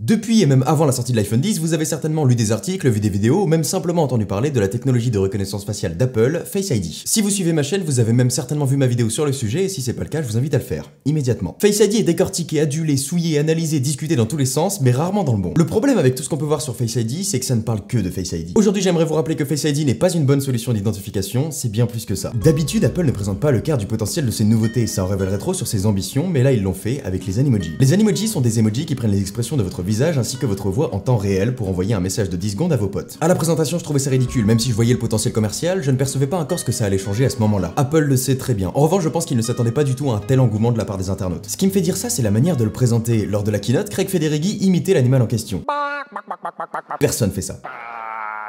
Depuis et même avant la sortie de l'iPhone X, vous avez certainement lu des articles, vu des vidéos, ou même simplement entendu parler de la technologie de reconnaissance faciale d'Apple, Face ID. Si vous suivez ma chaîne, vous avez même certainement vu ma vidéo sur le sujet, et si c'est pas le cas, je vous invite à le faire, immédiatement. Face ID est décortiqué, adulé, souillé, analysé, discuté dans tous les sens, mais rarement dans le bon. Le problème avec tout ce qu'on peut voir sur Face ID, c'est que ça ne parle que de Face ID. Aujourd'hui, j'aimerais vous rappeler que Face ID n'est pas une bonne solution d'identification, c'est bien plus que ça. D'habitude, Apple ne présente pas le quart du potentiel de ses nouveautés, ça en révélerait trop sur ses ambitions, mais là ils l'ont fait avec les Animoji. Les Animoji sont des emojis qui prennent les expressions de votre visage ainsi que votre voix en temps réel pour envoyer un message de 10 secondes à vos potes. À la présentation, je trouvais ça ridicule, même si je voyais le potentiel commercial, je ne percevais pas encore ce que ça allait changer à ce moment-là. Apple le sait très bien. En revanche, je pense qu'il ne s'attendait pas du tout à un tel engouement de la part des internautes. Ce qui me fait dire ça, c'est la manière de le présenter. Lors de la keynote, Craig Federighi imitait l'animal en question. Personne fait ça.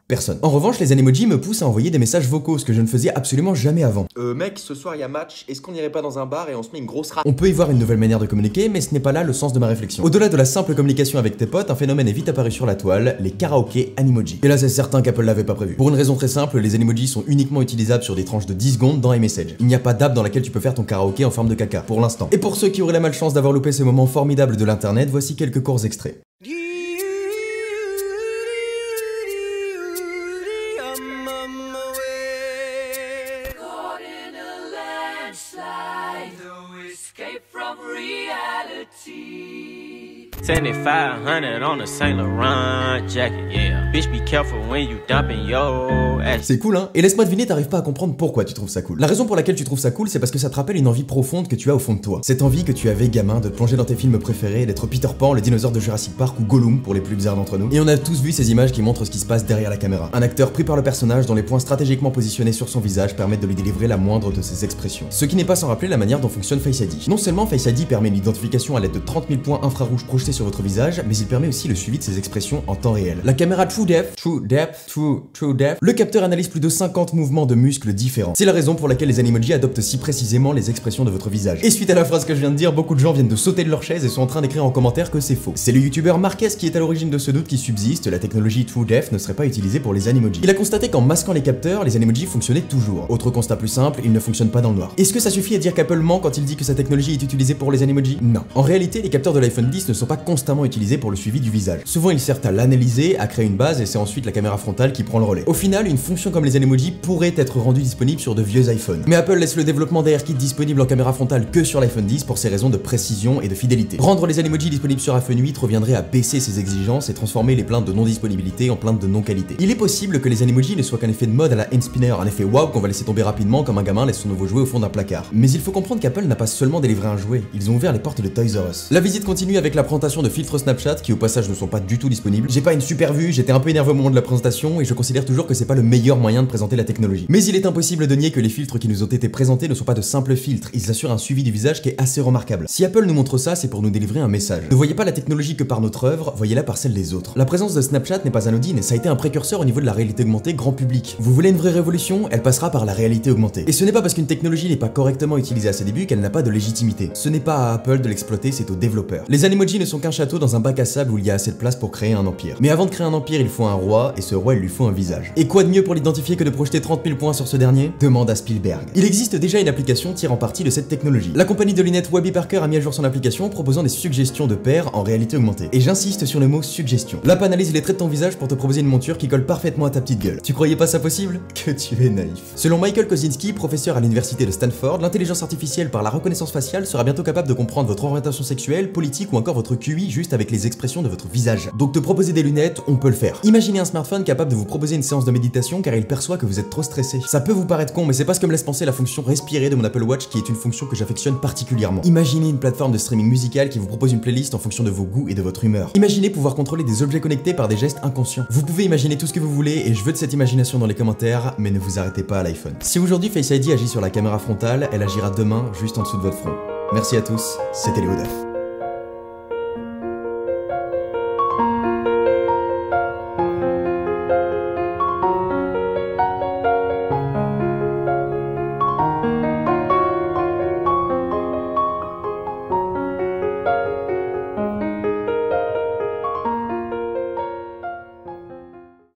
Personne. En revanche, les Animoji me poussent à envoyer des messages vocaux, ce que je ne faisais absolument jamais avant. Mec, ce soir il y a match, est-ce qu'on irait pas dans un bar et on se met une grosse rate? On peut y voir une nouvelle manière de communiquer, mais ce n'est pas là le sens de ma réflexion. Au-delà de la simple communication avec tes potes, un phénomène est vite apparu sur la toile, les karaokés Animoji. Et là, c'est certain qu'Apple l'avait pas prévu. Pour une raison très simple, les Animoji sont uniquement utilisables sur des tranches de 10 secondes dans iMessage. Il n'y a pas d'app dans laquelle tu peux faire ton karaoké en forme de caca, pour l'instant. Et pour ceux qui auraient la malchance d'avoir loupé ces moments formidables de l'internet, voici quelques courts extraits. Escape from reality. 7500 on a Saint Laurent jacket, yeah. Bitch, be careful when you dumping your ass. C'est cool, hein? Et laisse-moi deviner, t'arrives pas à comprendre pourquoi tu trouves ça cool. La raison pour laquelle tu trouves ça cool, c'est parce que ça te rappelle une envie profonde que tu as au fond de toi. Cette envie que tu avais gamin de te plonger dans tes films préférés, d'être Peter Pan, le dinosaure de Jurassic Park ou Gollum pour les plus bizarres d'entre nous. Et on a tous vu ces images qui montrent ce qui se passe derrière la caméra. Un acteur pris par le personnage dont les points stratégiquement positionnés sur son visage permettent de lui délivrer la moindre de ses expressions. Ce qui n'est pas sans rappeler la manière dont fonctionne Face ID. Non seulement Face ID permet l'identification à l'aide de 30 000 points infrarouges projetés sur votre visage, mais il permet aussi le suivi de ses expressions en temps réel. La caméra TrueDepth, le capteur analyse plus de 50 mouvements de muscles différents. C'est la raison pour laquelle les Animoji adoptent si précisément les expressions de votre visage. Et suite à la phrase que je viens de dire, beaucoup de gens viennent de sauter de leur chaise et sont en train d'écrire en commentaire que c'est faux. C'est le youtubeur Marquez qui est à l'origine de ce doute qui subsiste, la technologie TrueDepth ne serait pas utilisée pour les Animoji. Il a constaté qu'en masquant les capteurs, les Animoji fonctionnaient toujours. Autre constat plus simple, ils ne fonctionnent pas dans le noir. Est-ce que ça suffit à dire qu'Apple ment quand il dit que sa technologie est utilisée pour les Animoji? Non. En réalité, les capteurs de l'iPhone X ne sont pas constamment utilisés pour le suivi du visage. Souvent, ils servent à l'analyser, à créer une base et c'est ensuite la caméra frontale qui prend le relais. Au final, une fonction comme les Animoji pourrait être rendue disponible sur de vieux iPhones. Mais Apple laisse le développement d'ARKit disponible en caméra frontale que sur l'iPhone X pour ces raisons de précision et de fidélité. Rendre les Animoji disponibles sur iPhone 8 reviendrait à baisser ces exigences et transformer les plaintes de non-disponibilité en plaintes de non-qualité. Il est possible que les Animoji ne soient qu'un effet de mode à la Handspinner, un effet wow qu'on va laisser tomber rapidement comme un gamin laisse son nouveau jouet au fond d'un placard. Mais il faut comprendre qu'Apple n'a pas seulement délivré un jouet, ils ont ouvert les portes de Toys R Us. La visite continue avec la présentation de filtres Snapchat qui au passage ne sont pas du tout disponibles. J'ai pas une super vue, j'étais un peu énervé au moment de la présentation et je considère toujours que c'est pas le meilleur moyen de présenter la technologie. Mais il est impossible de nier que les filtres qui nous ont été présentés ne sont pas de simples filtres, ils assurent un suivi du visage qui est assez remarquable. Si Apple nous montre ça, c'est pour nous délivrer un message. Ne voyez pas la technologie que par notre œuvre, voyez-la par celle des autres. La présence de Snapchat n'est pas anodine et ça a été un précurseur au niveau de la réalité augmentée grand public. Vous voulez une vraie révolution? Elle passera par la réalité augmentée. Et ce n'est pas parce qu'une technologie n'est pas correctement utilisée à ses débuts qu'elle n'a pas de légitimité. Ce n'est pas à Apple de l'exploiter, c'est aux développeurs. Les Animoji ne sont qu'un château dans un bac à sable où il y a assez de place pour créer un empire. Mais avant de créer un empire, il faut un roi, et ce roi, il lui faut un visage. Et quoi de mieux pour l'identifier que de projeter 30 000 points sur ce dernier? Demande à Spielberg. Il existe déjà une application tirant parti de cette technologie. La compagnie de lunettes Warby Parker a mis à jour son application proposant des suggestions de paires en réalité augmentée. Et j'insiste sur le mot suggestion. L'app analyse les traits de ton visage pour te proposer une monture qui colle parfaitement à ta petite gueule. Tu croyais pas ça possible? Que tu es naïf. Selon Michael Kosinski, professeur à l'université de Stanford, l'intelligence artificielle par la reconnaissance faciale sera bientôt capable de comprendre votre orientation sexuelle, politique ou encore votre QI juste avec les expressions de votre visage. Donc te proposer des lunettes, on peut le faire. Imaginez un smartphone capable de vous proposer une séance de méditation car il perçoit que vous êtes trop stressé. Ça peut vous paraître con, mais c'est pas ce que me laisse penser la fonction respirer de mon Apple Watch qui est une fonction que j'affectionne particulièrement. Imaginez une plateforme de streaming musical qui vous propose une playlist en fonction de vos goûts et de votre humeur. Imaginez pouvoir contrôler des objets connectés par des gestes inconscients. Vous pouvez imaginer tout ce que vous voulez et je veux de cette imagination dans les commentaires, mais ne vous arrêtez pas à l'iPhone. Si aujourd'hui Face ID agit sur la caméra frontale, elle agira demain juste en dessous de votre front. Merci à tous, c'était Léo Duff.